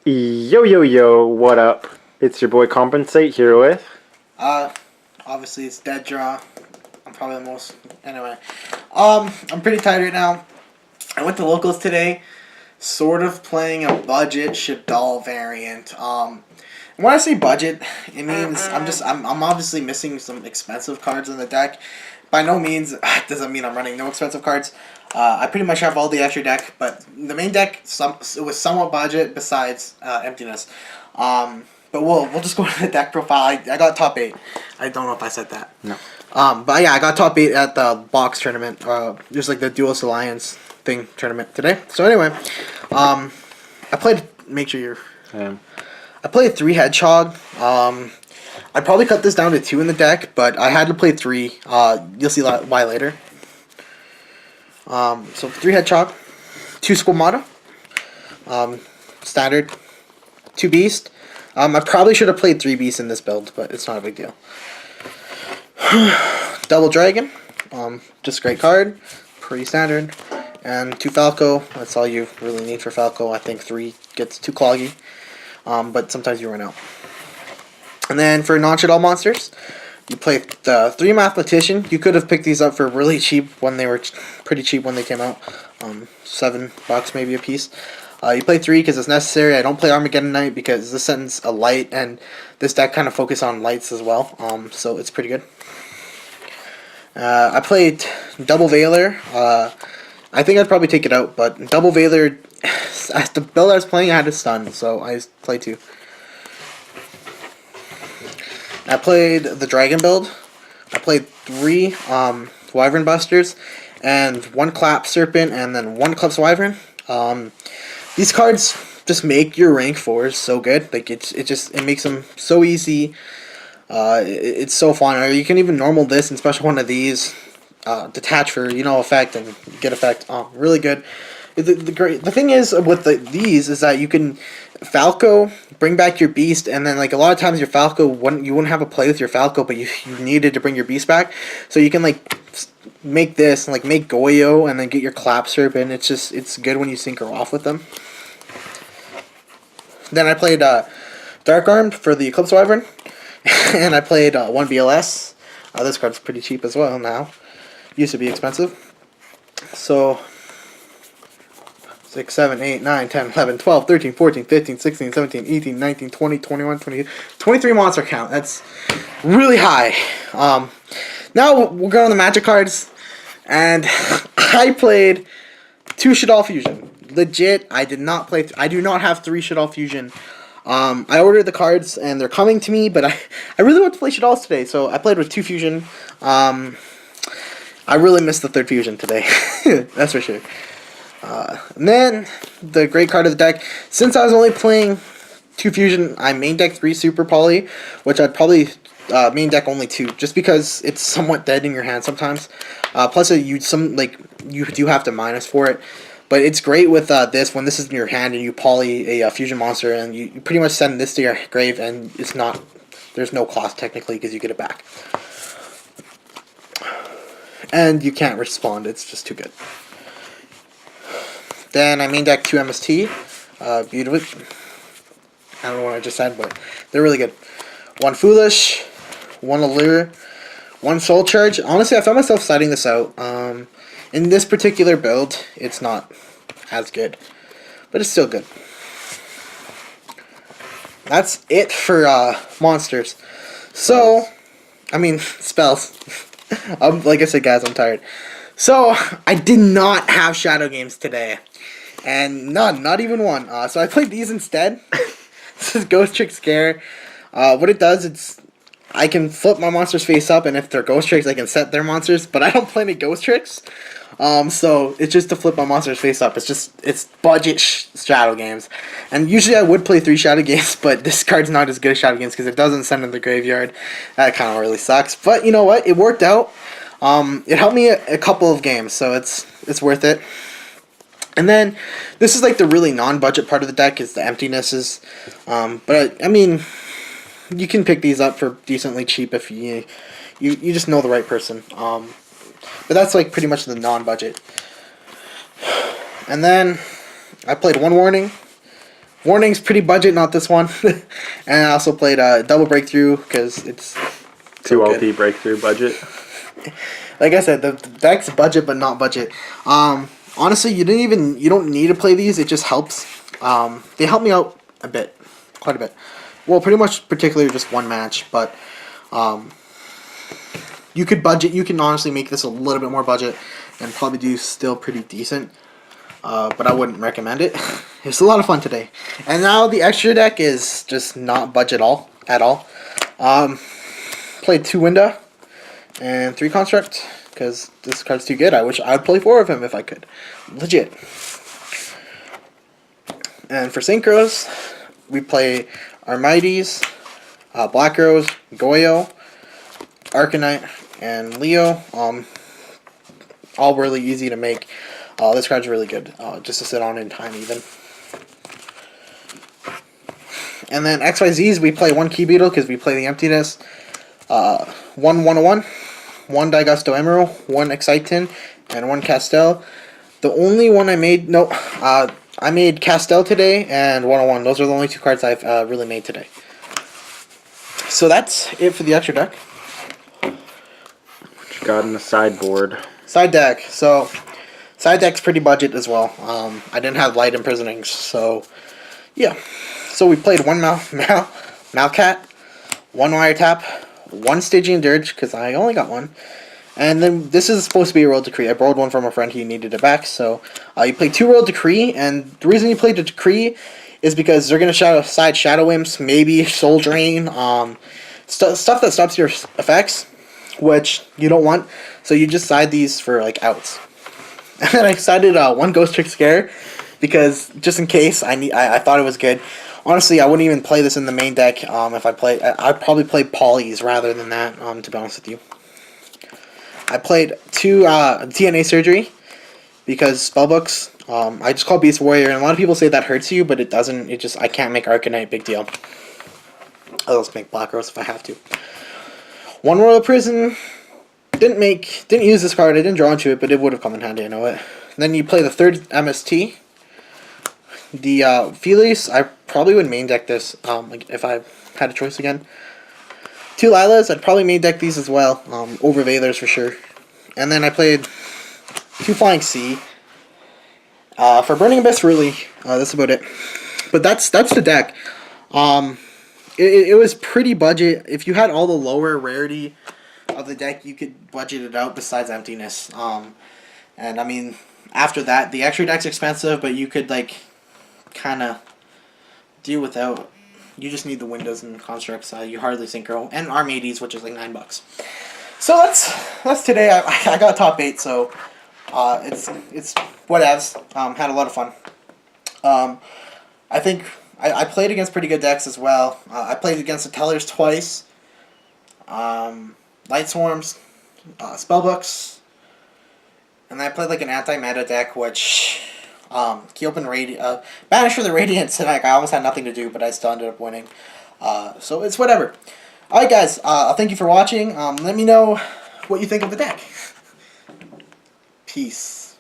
Yo, yo, yo, what up? It's your boy Compensate here with. Uh, Obviously it's Deaddraw. I'm probably the most. Anyway, I'm pretty tired right now. I went to locals today, sort of playing a budget Shaddolls variant. When I say budget, it means I'm obviously missing some expensive cards in the deck. By no means doesn't mean I'm running no expensive cards. I pretty much have all the extra deck, but the main deck it was somewhat budget besides emptiness. But we'll just go to the deck profile. I got top 8. I don't know if I said that. No. But yeah, I got top 8 at the box tournament. Just like the Duelist Alliance thing tournament today. So anyway, I played. Make sure you're. Um, I played 3 Hedgehog. I'd probably cut this down to 2 in the deck, but I had to play 3. You'll see why later. So 3 Hedgehog, 2 Squamata, standard, 2 Beast. I probably should have played 3 Beasts in this build, but it's not a big deal. Double Dragon, just great card, pretty standard. And 2 Falco, that's all you really need for Falco. I think 3 gets too cloggy, but sometimes you run out. And then for non-Shaddolls monsters, you play the 3 Mathematician. You could have picked these up for really cheap when they were pretty cheap when they came out, $7 maybe a piece. You play 3 because it's necessary. I don't play Armageddon Knight because this sends a light, and this deck kind of focuses on lights as well, so it's pretty good. I played Double Veiler. I think I'd probably take it out, but Double Veiler, as the build I was playing, I had a stun, so I played 2. I played the Dragon build. I played 3 Wyvern Busters, and 1 Clap Serpent, and then 1 Eclipse Wyvern. These cards just make your rank 4s so good. Like it makes them so easy. It's so fun. Or you can even normal this and special one of these. Detach for effect and get effect. Really good. The thing is with these is that you can Falco, bring back your Beast, and then like a lot of times your Falco you wouldn't have a play with your Falco, but you needed to bring your Beast back, so you can like make this and like make Goyo and then get your Clap Serpent. It's good when you sync off with them. Then I played Dark Armed for the Eclipse Wyvern, and I played 1 BLS. This card's pretty cheap as well now. Used to be expensive. So 6, 7, 8, 9, 10, 11, 12, 13, 14, 15, 16, 17, 18, 19, 20, 21, 22, 23 monster count. That's really high. Now we'll go on the Magic cards. And I played 2 Shaddolls Fusion. Legit, I did not play. I do not have 3 Shaddolls Fusion. I ordered the cards and they're coming to me, but I really want to play Shaddolls today, so I played with 2 Fusion. I really missed the 3rd Fusion today. That's for sure. And then the great card of the deck. Since I was only playing 2 Fusion, I main deck 3 Super Poly, which I'd probably main deck only 2, just because it's somewhat dead in your hand sometimes. Plus, you do have to minus for it, but it's great with this when this is in your hand and you poly a fusion monster and you pretty much send this to your grave and there's no cost technically because you get it back, and you can't respond. It's just too good. Then I main deck 2 MST. Beautiful. I don't know what I just said, but they're really good. 1 Foolish, 1 Allure, 1 Soul Charge. Honestly, I found myself citing this out. In this particular build, it's not as good, but it's still good. That's it for monsters. So, I mean, spells. Like I said, guys, I'm tired. So, I did not have Shadow Games today. And none, not even one. So I played these instead. This is Ghost Trick Scare. What it does, I can flip my monsters face up, and if they're Ghost Tricks, I can set their monsters, but I don't play any Ghost Tricks. So it's just to flip my monsters face up. It's budget Shadow Games. And usually I would play 3 Shadow Games, but this card's not as good as Shadow Games because it doesn't send in the graveyard. That kind of really sucks. But you know what? It worked out. It helped me a couple of games, so it's worth it. And then this is like the really non-budget part of the deck is the emptinesses. But I mean, you can pick these up for decently cheap if you just know the right person. But that's like pretty much the non-budget. And then I played 1 Warning, Warning's pretty budget, not this one. And I also played Double Breakthrough because it's Two so OP good. breakthrough budget. Like I said, the deck's budget but not budget. Honestly, you don't need to play these. It just helps. They help me out a bit, quite a bit. Well, pretty much, particularly just one match, but you could budget. You can honestly make this a little bit more budget and probably do still pretty decent. But I wouldn't recommend it. It's a lot of fun today. And now the extra deck is just not budget at all. Played 2 Winda and 3 Construct because this card's too good. I wish I'd play 4 of him if I could. Legit. And for Synchros, we play Armides, Black Rose, Goyo, Arcanite, and Leo. All really easy to make. This card's really good, just to sit on in time even. And then XYZs, we play 1 Key Beetle because we play the Emptiness. 1 101, 1 Digusto Emerald, 1 Exciton, and 1 Castel. The only one I made, I made Castel today and 101. Those are the only 2 cards I've really made today. So that's it for the extra deck. What you got in the sideboard? Side deck. So, side deck's pretty budget as well. I didn't have Light Imprisonings, so yeah. So we played 1 Malcat, 1 Wiretap, 1 Stygian Dirge, because I only got 1. And then this is supposed to be a Royal Decree. I borrowed 1 from a friend, he needed it back. So you played 2 Royal Decree, and the reason you played the Decree is because they're going to side Shadow Imps, maybe Soul Drain, stuff that stops your effects, which you don't want. So you just side these for like outs. And then I sided 1 Ghost Trick Scare, because just in case, I thought it was good. Honestly, I wouldn't even play this in the main deck. If I played, I'd probably play Polys rather than that. To be honest with you, I played 2 DNA Surgery because spellbooks. I just call Beast Warrior, and a lot of people say that hurts you, but it doesn't. I can't make Arcanite, big deal. I'll just make Black Rose if I have to. 1 Royal Prison. Didn't use this card. I didn't draw into it, but it would have come in handy. I know it. And then you play the 3rd MST. The Felice, I probably would main deck this like if I had a choice again. 2 Lilas, I'd probably main deck these as well, over Valors for sure. And then I played 2 Flying Sea. For Burning Abyss, really, that's about it. But that's the deck. It was pretty budget. If you had all the lower rarity of the deck, you could budget it out besides Emptiness. And I mean, after that, the extra deck's expensive, but you could like kind of do without. You just need the Windows and Constructs. You hardly Synchro and Armades, which is like $9. So that's today. I got top 8, so it's whatevs. Had a lot of fun. I think I played against pretty good decks as well. I played against the Tellers twice. Light Swarms, Spellbooks, and I played like an anti-meta deck, which Keopen Banish for the Radiance, and I almost had nothing to do, but I still ended up winning. So it's whatever. Alright guys, thank you for watching. Let me know what you think of the deck. Peace.